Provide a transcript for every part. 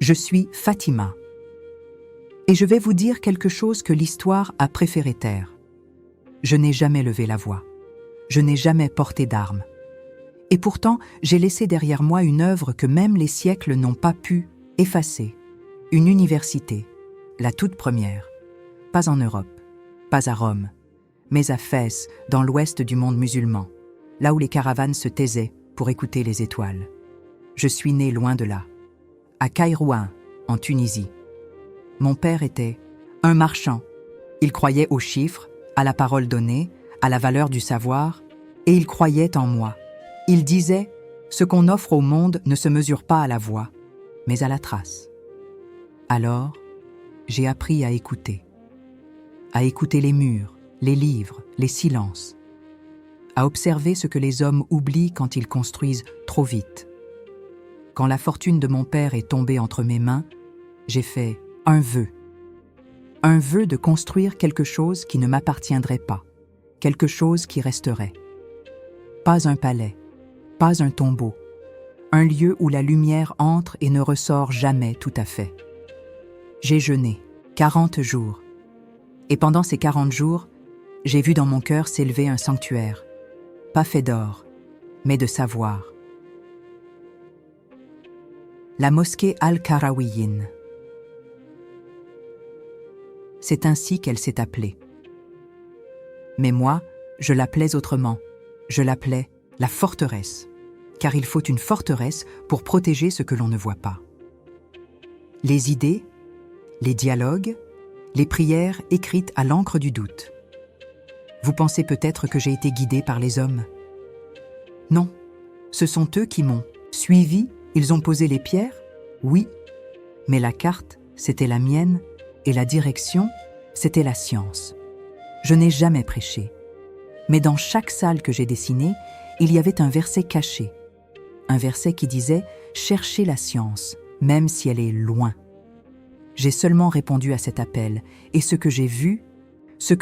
Je suis Fatima. Et je vais vous dire quelque chose que l'histoire a préféré taire. Je n'ai jamais levé la voix. Je n'ai jamais porté d'armes. Et pourtant, j'ai laissé derrière moi une œuvre que même les siècles n'ont pas pu effacer. Une université, la toute première. Pas en Europe, pas à Rome, mais à Fès, dans l'ouest du monde musulman, là où les caravanes se taisaient pour écouter les étoiles. Je suis né loin de là, à Kairouan, en Tunisie. Mon père était un marchand. Il croyait aux chiffres, à la parole donnée, à la valeur du savoir, et il croyait en moi. Il disait « Ce qu'on offre au monde ne se mesure pas à la voix, mais à la trace. » Alors, j'ai appris à écouter les murs, les livres, les silences, à observer ce que les hommes oublient quand ils construisent trop vite. Quand la fortune de mon père est tombée entre mes mains, j'ai fait un vœu de construire quelque chose qui ne m'appartiendrait pas, quelque chose qui resterait. Pas un palais, pas un tombeau, un lieu où la lumière entre et ne ressort jamais tout à fait. J'ai jeûné 40 jours, et pendant ces 40 jours, j'ai vu dans mon cœur s'élever un sanctuaire, pas fait d'or, mais de savoir. La mosquée Al-Karawiyin. C'est ainsi qu'elle s'est appelée. Mais moi, je l'appelais autrement. Je l'appelais la forteresse, car il faut une forteresse pour protéger ce que l'on ne voit pas. Les idées, les dialogues, les prières écrites à l'encre du doute. Vous pensez peut-être que j'ai été guidé par les hommes? Non, ce sont eux qui m'ont suivi. Ils ont posé les pierres? Oui, mais la carte, c'était la mienne, et la direction, c'était la science. Je n'ai jamais prêché. Mais dans chaque salle que j'ai dessinée, il y avait un verset caché. Un verset qui disait « Cherchez la science, même si elle est loin ». J'ai seulement répondu à cet appel, et ce que j'ai vu, c'est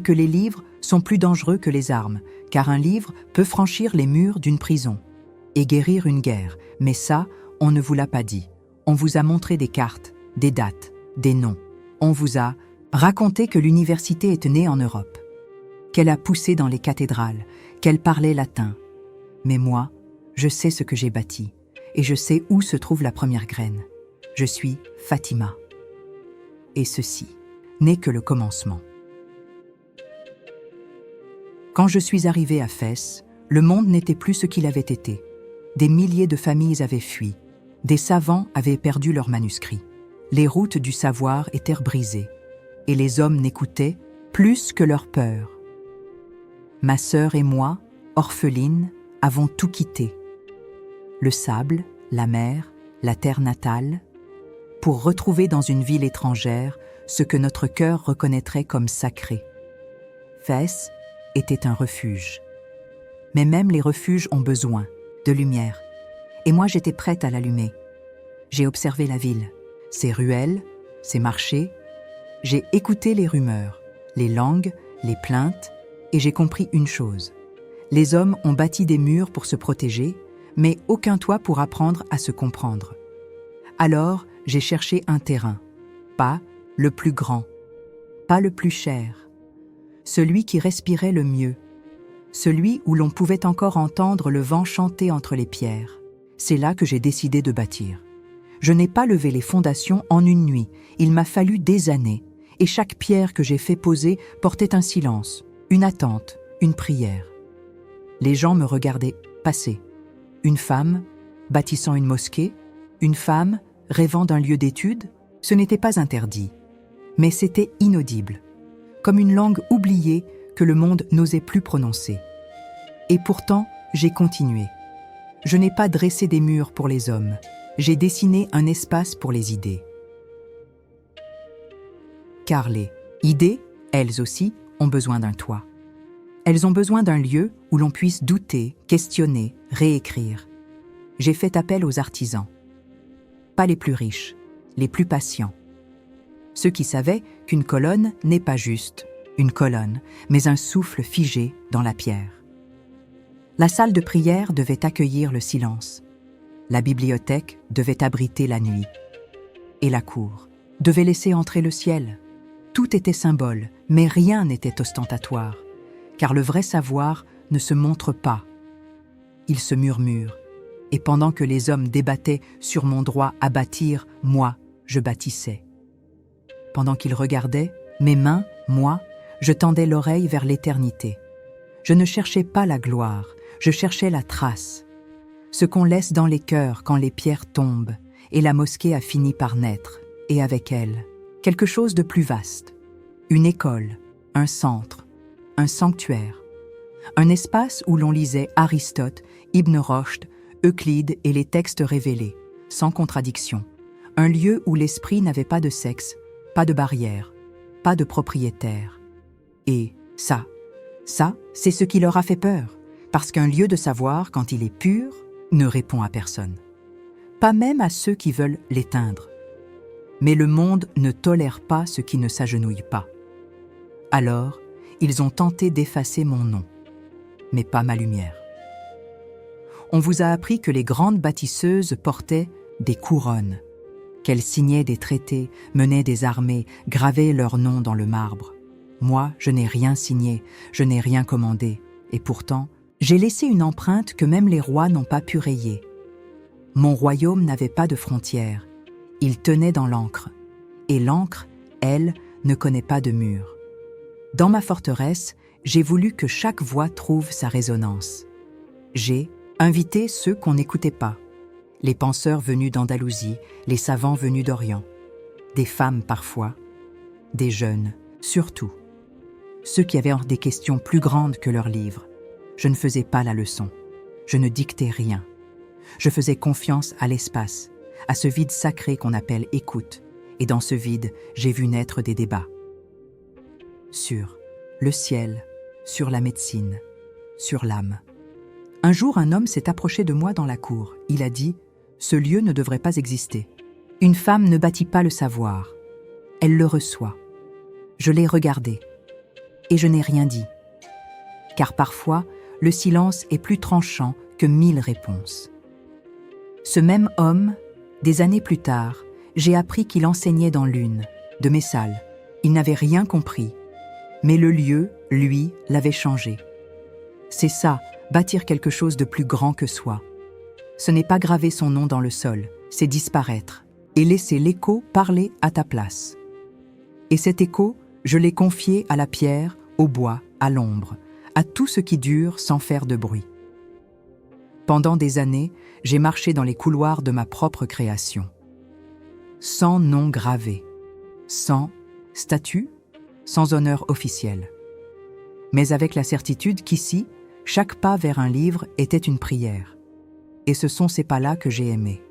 que les livres sont plus dangereux que les armes, car un livre peut franchir les murs d'une prison et guérir une guerre. Mais ça, on ne vous l'a pas dit. On vous a montré des cartes, des dates, des noms. On vous a raconté que l'université est née en Europe, qu'elle a poussé dans les cathédrales, qu'elle parlait latin. Mais moi, je sais ce que j'ai bâti, et je sais où se trouve la première graine. Je suis Fatima. Et ceci n'est que le commencement. Quand je suis arrivée à Fès, le monde n'était plus ce qu'il avait été. Des milliers de familles avaient fui. Des savants avaient perdu leurs manuscrits. Les routes du savoir étaient brisées. Et les hommes n'écoutaient plus que leur peur. Ma sœur et moi, orphelines, avons tout quitté. Le sable, la mer, la terre natale, pour retrouver dans une ville étrangère ce que notre cœur reconnaîtrait comme sacré. Fès était un refuge. Mais même les refuges ont besoin de lumière. Et moi, j'étais prête à l'allumer. J'ai observé la ville, ses ruelles, ses marchés. J'ai écouté les rumeurs, les langues, les plaintes, et j'ai compris une chose. Les hommes ont bâti des murs pour se protéger, mais aucun toit pour apprendre à se comprendre. Alors, j'ai cherché un terrain, pas le plus grand, pas le plus cher, celui qui respirait le mieux, celui où l'on pouvait encore entendre le vent chanter entre les pierres. C'est là que j'ai décidé de bâtir. Je n'ai pas levé les fondations en une nuit, il m'a fallu des années, et chaque pierre que j'ai fait poser portait un silence, une attente, une prière. Les gens me regardaient passer. Une femme bâtissant une mosquée, une femme rêvant d'un lieu d'étude, ce n'était pas interdit, mais c'était inaudible, comme une langue oubliée que le monde n'osait plus prononcer. Et pourtant, j'ai continué. Je n'ai pas dressé des murs pour les hommes, j'ai dessiné un espace pour les idées. Car les idées, elles aussi, ont besoin d'un toit. Elles ont besoin d'un lieu où l'on puisse douter, questionner, réécrire. J'ai fait appel aux artisans. Pas les plus riches, les plus patients. Ceux qui savaient qu'une colonne n'est pas juste une colonne, mais un souffle figé dans la pierre. La salle de prière devait accueillir le silence. La bibliothèque devait abriter la nuit. Et la cour devait laisser entrer le ciel. Tout était symbole, mais rien n'était ostentatoire, car le vrai savoir ne se montre pas. Il se murmure, et pendant que les hommes débattaient sur mon droit à bâtir, moi, je bâtissais. Pendant qu'ils regardaient, mes mains, moi, je tendais l'oreille vers l'éternité. Je ne cherchais pas la gloire, je cherchais la trace. Ce qu'on laisse dans les cœurs quand les pierres tombent, et la mosquée a fini par naître, et avec elle, quelque chose de plus vaste. Une école, un centre, un sanctuaire. Un espace où l'on lisait Aristote, Ibn Rushd, Euclide et les textes révélés, sans contradiction. Un lieu où l'esprit n'avait pas de sexe, pas de barrière, pas de propriétaire. Et ça, c'est ce qui leur a fait peur, parce qu'un lieu de savoir, quand il est pur, ne répond à personne. Pas même à ceux qui veulent l'éteindre. Mais le monde ne tolère pas ce qui ne s'agenouille pas. Alors, ils ont tenté d'effacer mon nom, mais pas ma lumière. On vous a appris que les grandes bâtisseuses portaient des couronnes, qu'elles signaient des traités, menaient des armées, gravaient leur nom dans le marbre. Moi, je n'ai rien signé, je n'ai rien commandé, et pourtant, j'ai laissé une empreinte que même les rois n'ont pas pu rayer. Mon royaume n'avait pas de frontières, il tenait dans l'encre, et l'encre, elle, ne connaît pas de mur. Dans ma forteresse, j'ai voulu que chaque voix trouve sa résonance. J'ai invité ceux qu'on n'écoutait pas, les penseurs venus d'Andalousie, les savants venus d'Orient, des femmes parfois, des jeunes, surtout. Ceux qui avaient des questions plus grandes que leurs livres. Je ne faisais pas la leçon. Je ne dictais rien. Je faisais confiance à l'espace, à ce vide sacré qu'on appelle écoute. Et dans ce vide, j'ai vu naître des débats. Sur le ciel, sur la médecine, sur l'âme. Un jour, un homme s'est approché de moi dans la cour. Il a dit « Ce lieu ne devrait pas exister. Une femme ne bâtit pas le savoir. Elle le reçoit. » Je l'ai regardé. Et je n'ai rien dit. Car parfois, le silence est plus tranchant que 1000 réponses. Ce même homme, des années plus tard, j'ai appris qu'il enseignait dans l'une de mes salles. Il n'avait rien compris. Mais le lieu, lui, l'avait changé. C'est ça, bâtir quelque chose de plus grand que soi. Ce n'est pas graver son nom dans le sol, c'est disparaître et laisser l'écho parler à ta place. Et cet écho, je l'ai confié à la pierre, au bois, à l'ombre, à tout ce qui dure sans faire de bruit. Pendant des années, j'ai marché dans les couloirs de ma propre création. Sans nom gravé, sans statut, sans honneur officiel. Mais avec la certitude qu'ici, chaque pas vers un livre était une prière. Et ce sont ces pas-là que j'ai aimés.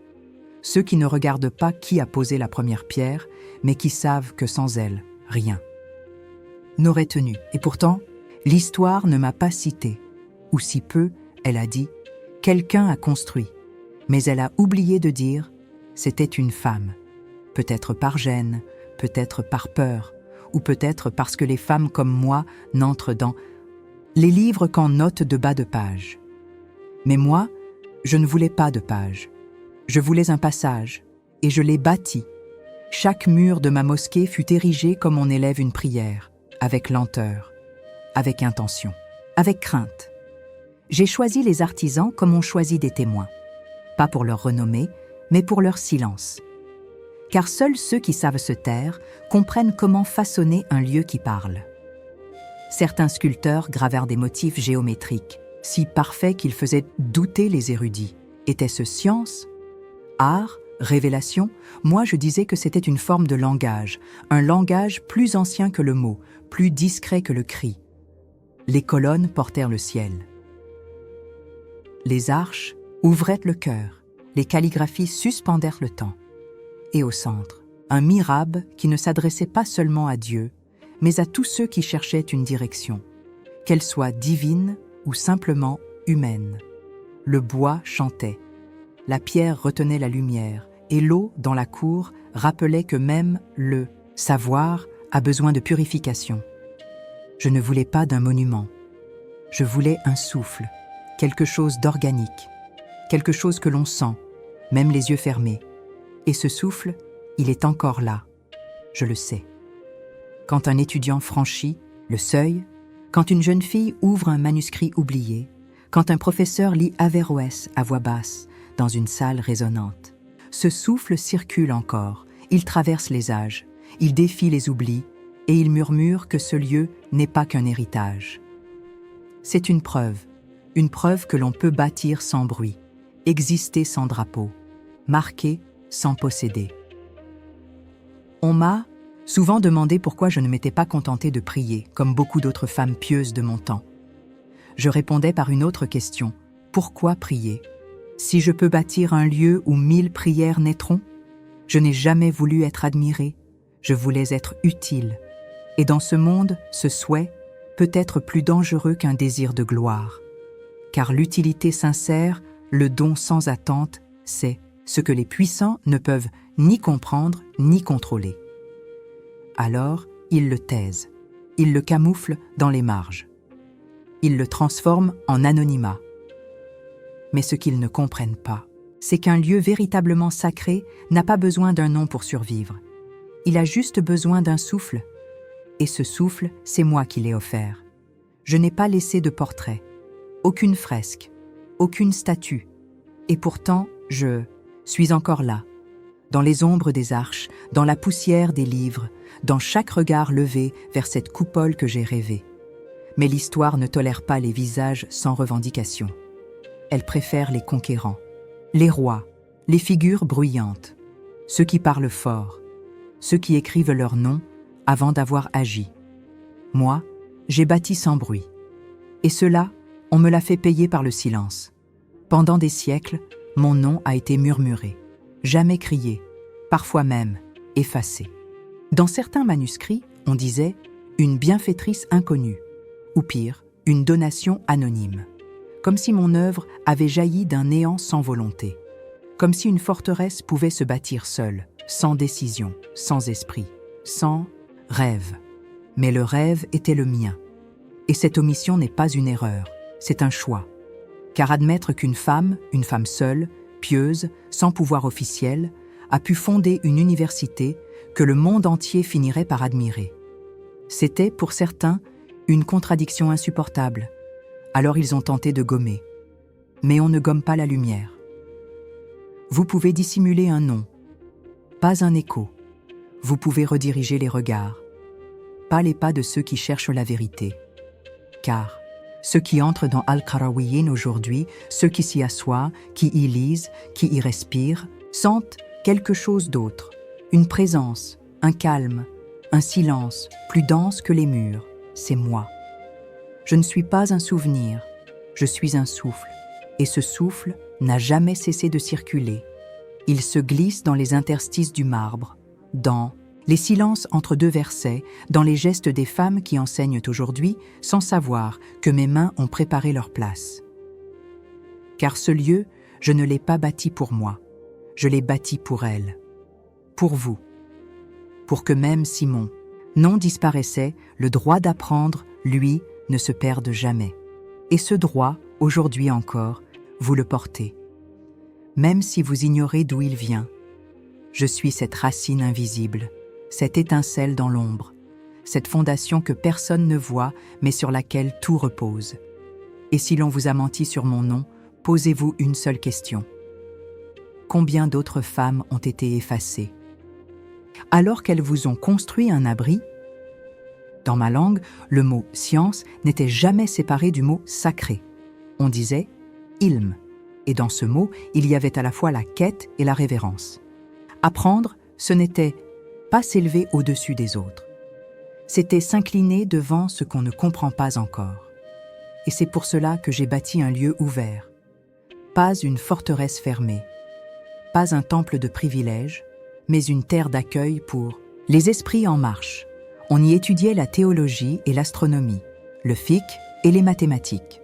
Ceux qui ne regardent pas qui a posé la première pierre, mais qui savent que sans elle, rien n'aurait tenu. Et pourtant, l'histoire ne m'a pas cité. Ou si peu, elle a dit « Quelqu'un a construit ». Mais elle a oublié de dire « C'était une femme ». Peut-être par gêne, peut-être par peur, ou peut-être parce que les femmes comme moi n'entrent dans les livres qu'en notes de bas de page. Mais moi, je ne voulais pas de page. Je voulais un passage, et je l'ai bâti. Chaque mur de ma mosquée fut érigé comme on élève une prière, avec lenteur, avec intention, avec crainte. J'ai choisi les artisans comme on choisit des témoins, pas pour leur renommée, mais pour leur silence. Car seuls ceux qui savent se taire comprennent comment façonner un lieu qui parle. Certains sculpteurs gravèrent des motifs géométriques, si parfaits qu'ils faisaient douter les érudits. Était-ce science, art, révélation? Moi, je disais que c'était une forme de langage, un langage plus ancien que le mot, plus discret que le cri. Les colonnes portèrent le ciel. Les arches ouvraient le cœur, les calligraphies suspendèrent le temps. Et au centre, un mihrab qui ne s'adressait pas seulement à Dieu, mais à tous ceux qui cherchaient une direction, qu'elle soit divine ou simplement humaine. Le bois chantait, la pierre retenait la lumière, et l'eau dans la cour rappelait que même le savoir a besoin de purification. Je ne voulais pas d'un monument, je voulais un souffle, quelque chose d'organique, quelque chose que l'on sent, même les yeux fermés. Et ce souffle, il est encore là. Je le sais. Quand un étudiant franchit le seuil, quand une jeune fille ouvre un manuscrit oublié, quand un professeur lit Averroès à voix basse dans une salle résonnante, ce souffle circule encore, il traverse les âges, il défie les oublis et il murmure que ce lieu n'est pas qu'un héritage. C'est une preuve que l'on peut bâtir sans bruit, exister sans drapeau, marquer sans posséder. On m'a souvent demandé pourquoi je ne m'étais pas contentée de prier, comme beaucoup d'autres femmes pieuses de mon temps. Je répondais par une autre question. Pourquoi prier? Si je peux bâtir un lieu où 1000 prières naîtront? Je n'ai jamais voulu être admirée, je voulais être utile. Et dans ce monde, ce souhait peut être plus dangereux qu'un désir de gloire. Car l'utilité sincère, le don sans attente, c'est ce que les puissants ne peuvent ni comprendre ni contrôler. Alors, ils le taisent, ils le camouflent dans les marges. Ils le transforment en anonymat. Mais ce qu'ils ne comprennent pas, c'est qu'un lieu véritablement sacré n'a pas besoin d'un nom pour survivre. Il a juste besoin d'un souffle. Et ce souffle, c'est moi qui l'ai offert. Je n'ai pas laissé de portrait, aucune fresque, aucune statue. Et pourtant, je suis encore là, dans les ombres des arches, dans la poussière des livres, dans chaque regard levé vers cette coupole que j'ai rêvée. Mais l'histoire ne tolère pas les visages sans revendication. Elle préfère les conquérants, les rois, les figures bruyantes, ceux qui parlent fort, ceux qui écrivent leur nom avant d'avoir agi. Moi, j'ai bâti sans bruit. Et cela, on me l'a fait payer par le silence. Pendant des siècles, mon nom a été murmuré, jamais crié, parfois même effacé. Dans certains manuscrits, on disait « une bienfaitrice inconnue » ou pire, une donation anonyme. Comme si mon œuvre avait jailli d'un néant sans volonté. Comme si une forteresse pouvait se bâtir seule, sans décision, sans esprit, sans rêve. Mais le rêve était le mien. Et cette omission n'est pas une erreur, c'est un choix. Car admettre qu'une femme seule, pieuse, sans pouvoir officiel, a pu fonder une université que le monde entier finirait par admirer. C'était, pour certains, une contradiction insupportable. Alors ils ont tenté de gommer. Mais on ne gomme pas la lumière. Vous pouvez dissimuler un nom, pas un écho. Vous pouvez rediriger les regards, pas les pas de ceux qui cherchent la vérité. Car ceux qui entrent dans Al-Qarawiyyin aujourd'hui, ceux qui s'y assoient, qui y lisent, qui y respirent, sentent quelque chose d'autre, une présence, un calme, un silence plus dense que les murs. C'est moi. Je ne suis pas un souvenir, je suis un souffle, et ce souffle n'a jamais cessé de circuler. Il se glisse dans les interstices du marbre, dans les silences entre deux versets, dans les gestes des femmes qui enseignent aujourd'hui sans savoir que mes mains ont préparé leur place. Car ce lieu, je ne l'ai pas bâti pour moi, je l'ai bâti pour elle, pour vous, pour que même si mon nom disparaissait, le droit d'apprendre, lui, ne se perde jamais. Et ce droit, aujourd'hui encore, vous le portez. Même si vous ignorez d'où il vient, je suis cette racine invisible, cette étincelle dans l'ombre, cette fondation que personne ne voit, mais sur laquelle tout repose. Et si l'on vous a menti sur mon nom, posez-vous une seule question. Combien d'autres femmes ont été effacées? Alors qu'elles vous ont construit un abri? Dans ma langue, le mot « science » n'était jamais séparé du mot « sacré ». On disait « ilm », et dans ce mot, il y avait à la fois la quête et la révérence. Apprendre, ce n'était pas s'élever au-dessus des autres. C'était s'incliner devant ce qu'on ne comprend pas encore. Et c'est pour cela que j'ai bâti un lieu ouvert. Pas une forteresse fermée, pas un temple de privilèges, mais une terre d'accueil pour les esprits en marche. On y étudiait la théologie et l'astronomie, le fiqh et les mathématiques,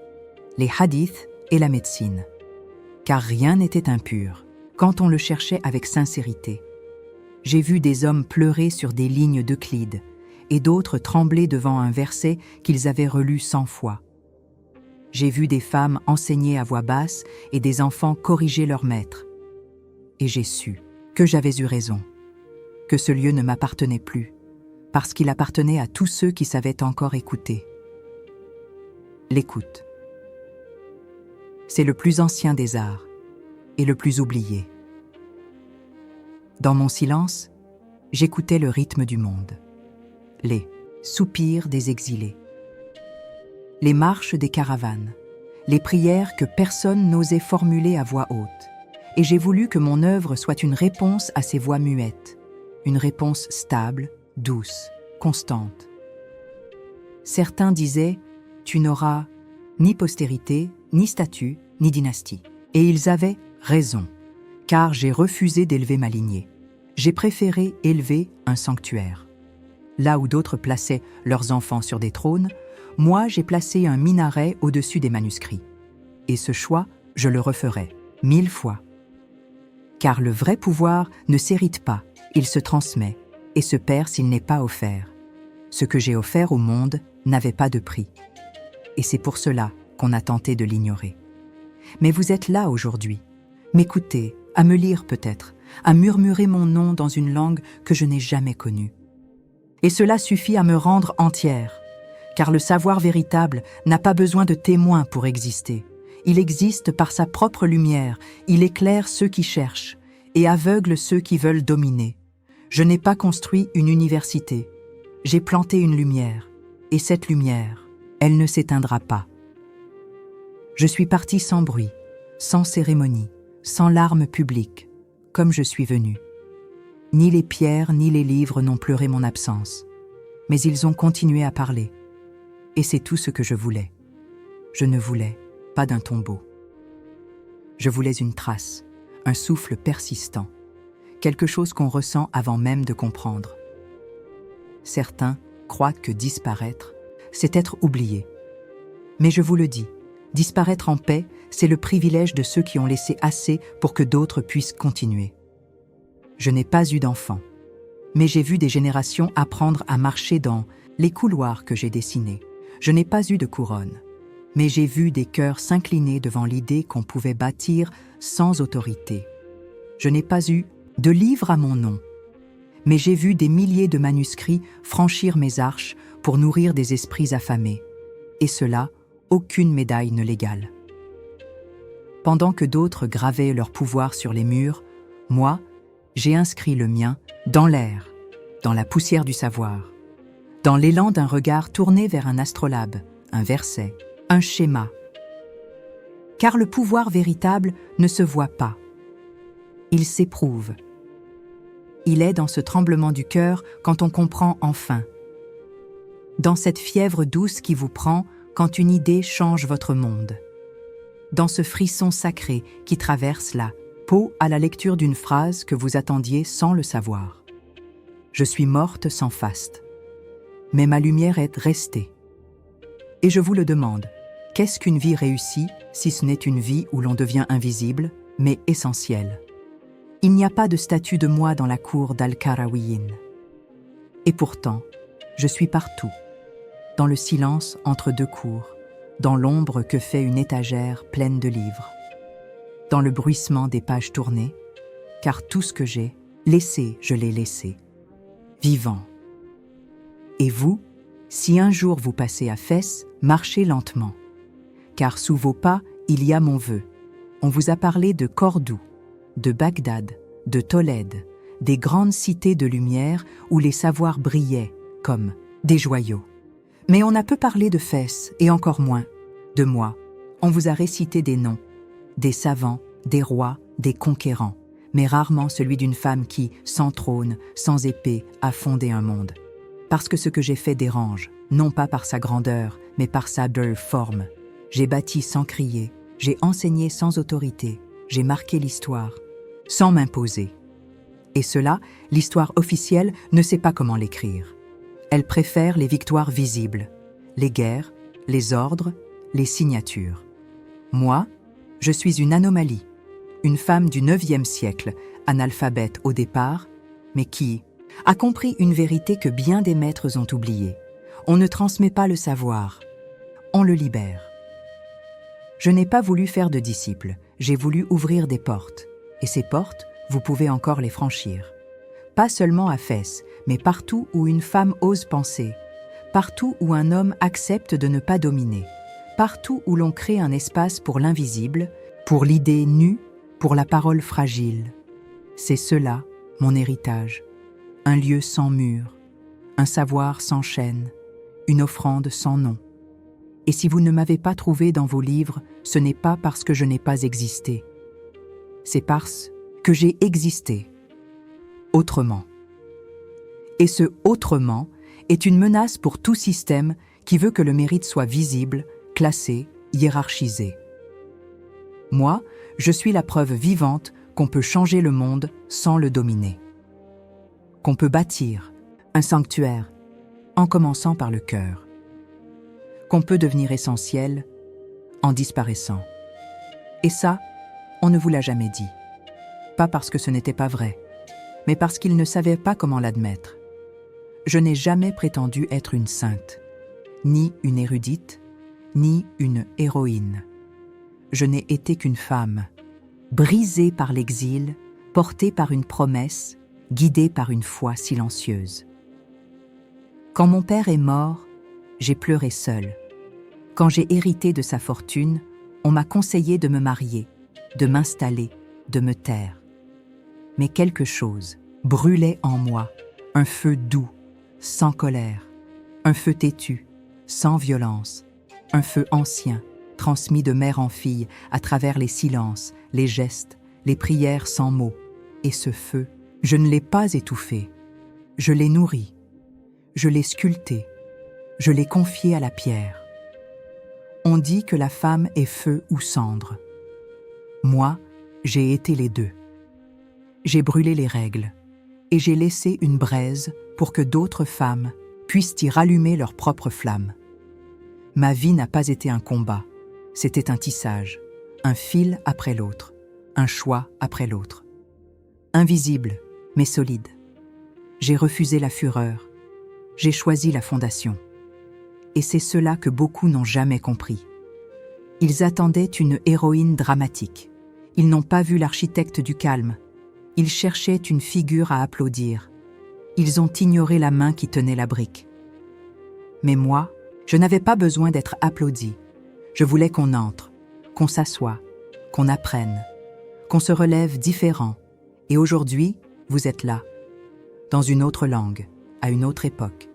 les hadiths et la médecine. Car rien n'était impur quand on le cherchait avec sincérité. J'ai vu des hommes pleurer sur des lignes d'Euclide et d'autres trembler devant un verset qu'ils avaient relu 100 fois. J'ai vu des femmes enseigner à voix basse et des enfants corriger leur maître. et j'ai su que j'avais eu raison, que ce lieu ne m'appartenait plus, parce qu'il appartenait à tous ceux qui savaient encore écouter. L'écoute. C'est le plus ancien des arts et le plus oublié. Dans mon silence, j'écoutais le rythme du monde, les soupirs des exilés, les marches des caravanes, les prières que personne n'osait formuler à voix haute. Et j'ai voulu que mon œuvre soit une réponse à ces voix muettes, une réponse stable, douce, constante. Certains disaient « Tu n'auras ni postérité, ni statut, ni dynastie ». Et ils avaient raison, car j'ai refusé d'élever ma lignée. J'ai préféré élever un sanctuaire. Là où d'autres plaçaient leurs enfants sur des trônes, moi j'ai placé un minaret au-dessus des manuscrits. Et ce choix, je le referai 1000 fois. Car le vrai pouvoir ne s'hérite pas, il se transmet et se perd s'il n'est pas offert. Ce que j'ai offert au monde n'avait pas de prix. Et c'est pour cela qu'on a tenté de l'ignorer. Mais vous êtes là aujourd'hui, m'écoutez, à me lire peut-être, à murmurer mon nom dans une langue que je n'ai jamais connue. Et cela suffit à me rendre entière, car le savoir véritable n'a pas besoin de témoins pour exister. Il existe par sa propre lumière, il éclaire ceux qui cherchent et aveugle ceux qui veulent dominer. Je n'ai pas construit une université, j'ai planté une lumière, et cette lumière, elle ne s'éteindra pas. Je suis parti sans bruit, sans cérémonie, sans larmes publiques, comme je suis venu. Ni les pierres ni les livres n'ont pleuré mon absence, mais ils ont continué à parler. Et c'est tout ce que je voulais. Je ne voulais pas d'un tombeau. Je voulais une trace, un souffle persistant, quelque chose qu'on ressent avant même de comprendre. Certains croient que disparaître, c'est être oublié. Mais je vous le dis, disparaître en paix, c'est le privilège de ceux qui ont laissé assez pour que d'autres puissent continuer. Je n'ai pas eu d'enfant, mais j'ai vu des générations apprendre à marcher dans les couloirs que j'ai dessinés. Je n'ai pas eu de couronne, mais j'ai vu des cœurs s'incliner devant l'idée qu'on pouvait bâtir sans autorité. Je n'ai pas eu de livre à mon nom, mais j'ai vu des milliers de manuscrits franchir mes arches pour nourrir des esprits affamés. Et cela, aucune médaille ne l'égale. Pendant que d'autres gravaient leur pouvoir sur les murs, moi, j'ai inscrit le mien dans l'air, dans la poussière du savoir, dans l'élan d'un regard tourné vers un astrolabe, un verset, un schéma. Car le pouvoir véritable ne se voit pas. Il s'éprouve. Il est dans ce tremblement du cœur quand on comprend enfin. Dans cette fièvre douce qui vous prend quand une idée change votre monde. Dans ce frisson sacré qui traverse la peau à la lecture d'une phrase que vous attendiez sans le savoir. Je suis morte sans faste, mais ma lumière est restée. Et je vous le demande, qu'est-ce qu'une vie réussie si ce n'est une vie où l'on devient invisible, mais essentiel? Il n'y a pas de statue de moi dans la cour d'Al-Qarawiyyin. Et pourtant, je suis partout, dans le silence entre deux cours, dans l'ombre que fait une étagère pleine de livres, dans le bruissement des pages tournées, car tout ce que j'ai laissé, je l'ai laissé, vivant. Et vous, si un jour vous passez à Fès, marchez lentement, car sous vos pas, il y a mon vœu. On vous a parlé de Cordoue, de Bagdad, de Tolède, des grandes cités de lumière où les savoirs brillaient comme des joyaux. Mais on a peu parlé de Fès, et encore moins de moi. On vous a récité des noms, des savants, des rois, des conquérants, mais rarement celui d'une femme qui, sans trône, sans épée, a fondé un monde. Parce que ce que j'ai fait dérange, non pas par sa grandeur, mais par sa belle forme. J'ai bâti sans crier, j'ai enseigné sans autorité, j'ai marqué l'histoire, sans m'imposer. Et cela, l'histoire officielle ne sait pas comment l'écrire. Elle préfère les victoires visibles, les guerres, les ordres, les signatures. Moi, je suis une anomalie, une femme du IXe siècle, analphabète au départ, mais qui a compris une vérité que bien des maîtres ont oubliée. On ne transmet pas le savoir, on le libère. Je n'ai pas voulu faire de disciples, j'ai voulu ouvrir des portes. Et ces portes, vous pouvez encore les franchir. Pas seulement à Fès, mais partout où une femme ose penser, partout où un homme accepte de ne pas dominer, partout où l'on crée un espace pour l'invisible, pour l'idée nue, pour la parole fragile. C'est cela, mon héritage. Un lieu sans mur, un savoir sans chaîne, une offrande sans nom. Et si vous ne m'avez pas trouvé dans vos livres, ce n'est pas parce que je n'ai pas existé. C'est parce que j'ai existé autrement. Et ce « autrement » est une menace pour tout système qui veut que le mérite soit visible, classé, hiérarchisé. Moi, je suis la preuve vivante qu'on peut changer le monde sans le dominer. Qu'on peut bâtir un sanctuaire en commençant par le cœur. Qu'on peut devenir essentiel en disparaissant. Et ça, on ne vous l'a jamais dit. Pas parce que ce n'était pas vrai, mais parce qu'ils ne savaient pas comment l'admettre. Je n'ai jamais prétendu être une sainte, ni une érudite, ni une héroïne. Je n'ai été qu'une femme, brisée par l'exil, portée par une promesse, guidée par une foi silencieuse. Quand mon père est mort, j'ai pleuré seule. Quand j'ai hérité de sa fortune, on m'a conseillé de me marier, de m'installer, de me taire. Mais quelque chose brûlait en moi, un feu doux, sans colère, un feu têtu, sans violence, un feu ancien, transmis de mère en fille à travers les silences, les gestes, les prières sans mots. Et ce feu, je ne l'ai pas étouffé, je l'ai nourri, je l'ai sculpté, je l'ai confié à la pierre. On dit que la femme est feu ou cendre. Moi, j'ai été les deux. J'ai brûlé les règles et j'ai laissé une braise pour que d'autres femmes puissent y rallumer leur propre flamme. Ma vie n'a pas été un combat, c'était un tissage, un fil après l'autre, un choix après l'autre. Invisible, mais solide. J'ai refusé la fureur, j'ai choisi la fondation. Et c'est cela que beaucoup n'ont jamais compris. Ils attendaient une héroïne dramatique. Ils n'ont pas vu l'architecte du calme. Ils cherchaient une figure à applaudir. Ils ont ignoré la main qui tenait la brique. Mais moi, je n'avais pas besoin d'être applaudi. Je voulais qu'on entre, qu'on s'assoie, qu'on apprenne, qu'on se relève différent. Et aujourd'hui, vous êtes là, dans une autre langue, à une autre époque,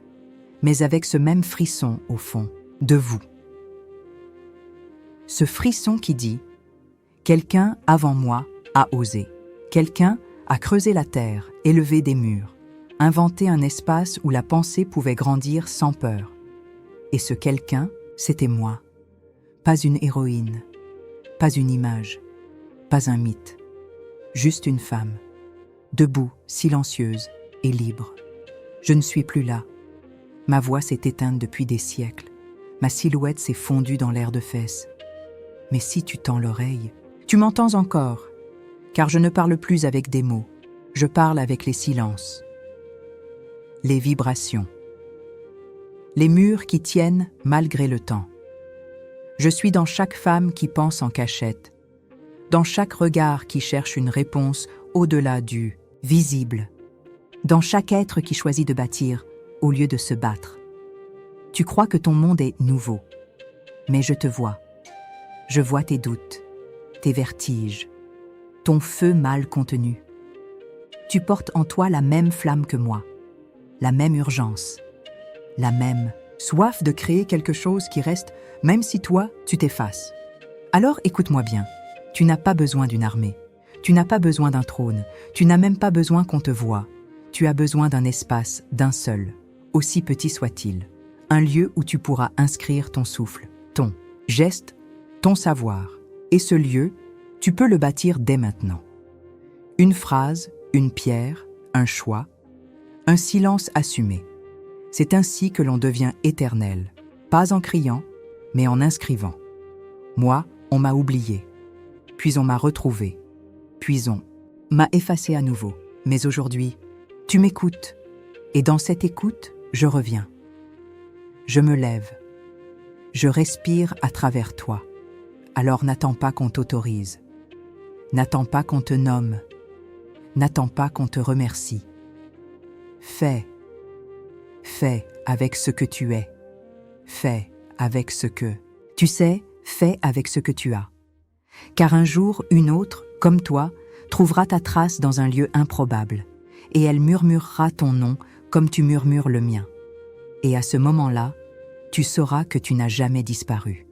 mais avec ce même frisson, au fond, de vous. Ce frisson qui dit « Quelqu'un avant moi a osé. Quelqu'un a creusé la terre, élevé des murs, inventé un espace où la pensée pouvait grandir sans peur. Et ce quelqu'un, c'était moi. Pas une héroïne, pas une image, pas un mythe. Juste une femme, debout, silencieuse et libre. Je ne suis plus là. Ma voix s'est éteinte depuis des siècles. Ma silhouette s'est fondue dans l'air de Fès. Mais si tu tends l'oreille, tu m'entends encore, car je ne parle plus avec des mots, je parle avec les silences, les vibrations, les murs qui tiennent malgré le temps. Je suis dans chaque femme qui pense en cachette, dans chaque regard qui cherche une réponse au-delà du visible, dans chaque être qui choisit de bâtir au lieu de se battre. Tu crois que ton monde est nouveau, mais je te vois. Je vois tes doutes, tes vertiges, ton feu mal contenu. Tu portes en toi la même flamme que moi, la même urgence, la même soif de créer quelque chose qui reste même si toi, tu t'effaces. Alors écoute-moi bien, tu n'as pas besoin d'une armée, tu n'as pas besoin d'un trône, tu n'as même pas besoin qu'on te voie. Tu as besoin d'un espace, d'un seul, aussi petit soit-il, un lieu où tu pourras inscrire ton souffle, ton geste, ton savoir. Et ce lieu, tu peux le bâtir dès maintenant. Une phrase, une pierre, un choix, un silence assumé. C'est ainsi que l'on devient éternel, pas en criant, mais en inscrivant. Moi, on m'a oublié, puis on m'a retrouvé, puis on m'a effacé à nouveau. Mais aujourd'hui, tu m'écoutes, et dans cette écoute, je reviens. Je me lève, je respire à travers toi. Alors n'attends pas qu'on t'autorise, n'attends pas qu'on te nomme, n'attends pas qu'on te remercie. Fais avec ce que tu es. Fais avec ce que tu sais, fais avec ce que tu as. Car un jour, une autre, comme toi, trouvera ta trace dans un lieu improbable, et elle murmurera ton nom comme tu murmures le mien. Et à ce moment-là, tu sauras que tu n'as jamais disparu.